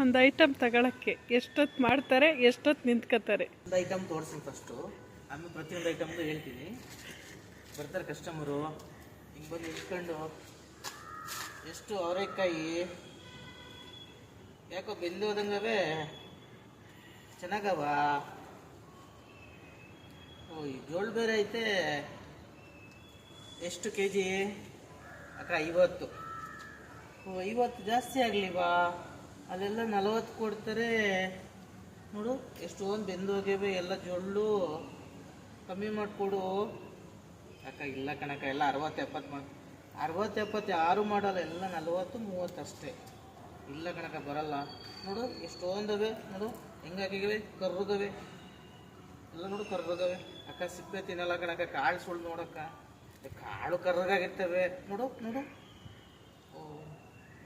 ಒಂದು ಐಟಮ್ ತಗೊಳಕ್ಕೆ ಎಷ್ಟೊತ್ತು ಮಾಡ್ತಾರೆ, ಎಷ್ಟೊತ್ತು ನಿಂತ್ಕೋತಾರೆ? ಒಂದು ಐಟಮ್ ತೋರಿಸ್ತೀನಿ ಫಸ್ಟು, ಆಮೇಲೆ ಪ್ರತಿಯೊಂದು ಐಟಮ್ದು ಹೇಳ್ತೀನಿ. ಬರ್ತಾರೆ ಕಸ್ಟಮರು, ಹಿಂಗೆ ಬಂದು ಇಟ್ಕೊಂಡು ಎಷ್ಟು ಅವರೆಕಾಯಿ ಯಾಕೋ ಬೆಂದೋದಂಗವೇ ಚೆನ್ನಾಗವ. ಓ ಈ ಜೋಳು ಬೇರೆ ಐತೆ. ಎಷ್ಟು ಕೆ ಜಿ ಅಕ್ಕ? 50. ಓ 50 ಜಾಸ್ತಿ ಆಗಲಿವಾ? ಅಲ್ಲೆಲ್ಲ 40 ಕೊಡ್ತಾರೆ ನೋಡು. ಎಷ್ಟೊಂದು ಬೆಂದೋಗ್ಯವೆ ಎಲ್ಲ ಜೊಳ್ಳು. ಕಮ್ಮಿ ಮಾಡಿಕೊಡು ಅಕ್ಕ. ಇಲ್ಲ ಕಣಕ್ಕ, ಎಲ್ಲ 60-70 ಮಾಡಿ. 60-70 ಯಾರು ಮಾಡಲ್ಲ, ಎಲ್ಲ 40-30 ಅಷ್ಟೇ. ಇಲ್ಲ ಕಣಕ್ಕ, ಬರಲ್ಲ ನೋಡು. ಎಷ್ಟೊಂದವೆ ನೋಡು, ಹೆಂಗಾಗಿವೆ, ಕರ್ರುಗವೆ ಎಲ್ಲ ನೋಡು, ಕರ್ರುಗವೆ. ಅಕ್ಕ ಸಿಪ್ಪೆ ತಿನ್ನಲ್ಲ ಕಣಕ್ಕ, ಕಾಳು ಸುಳ್ಳು ನೋಡಕ್ಕ, ಕಾಳು ಕರ್ರಗಾಗಿರ್ತವೆ ನೋಡು ನೋಡು. ಓ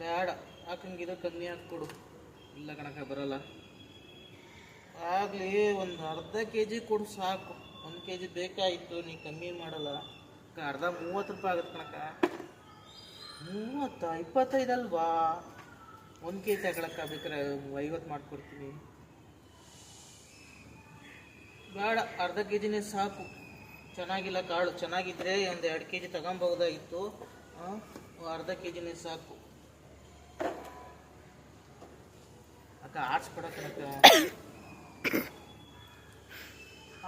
ಬೇಡ, ಹಾಕಂಗಿದ್ರೆ ಕಮ್ಮಿ ಹಾಕ್ಕೊಡು. ಇಲ್ಲ ಕಣಕ್ಕ, ಬರಲ್ಲ. ಆಗಲಿ ಒಂದು ಅರ್ಧ ಕೆ.ಜಿ ಕೊಡು ಸಾಕು. 1 ಕೆ.ಜಿ ಬೇಕಾಯಿತು, ನೀ ಕಮ್ಮಿ ಮಾಡಲ್ಲ. ಅರ್ಧ 30 ರೂಪಾಯಿ ಆಗುತ್ತೆ ಕಣಕ್ಕ. 30, 25 ಅಲ್ವಾ? 1 ಕೆ.ಜಿ ತಗೊಳಕ್ಕ, ಬೇಕಾರೆ 50 ಮಾಡಿಕೊಡ್ತೀನಿ. ಬೇಡ, ಅರ್ಧ ಕೆ.ಜಿನೇ ಸಾಕು. ಚೆನ್ನಾಗಿಲ್ಲ ಕಾಳು. ಚೆನ್ನಾಗಿದ್ರೆ ಒಂದು 2 ಕೆ.ಜಿ ತಗೊಬೋದಾಗಿತ್ತು. ಅರ್ಧ ಕೆ.ಜಿನೇ ಸಾಕು ಅಕ್ಕ. ಆಡ್ಸ್ಬಿಡಕ್ಕನಕ್ಕ.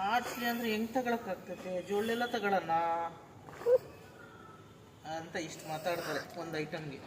ಆಡ್ಸ್ಲಿ ಅಂದರೆ ಹೆಂಗೆ ತಗೊಳಕ್ಕಾಗ್ತೈತೆ? ಜೋಳೆಲ್ಲ ತಗೊಳ್ಳೋಣ ಅಂತ ಇಷ್ಟು ಮಾತಾಡ್ತಾರೆ ಒಂದು ಐಟಮ್ಗೆ.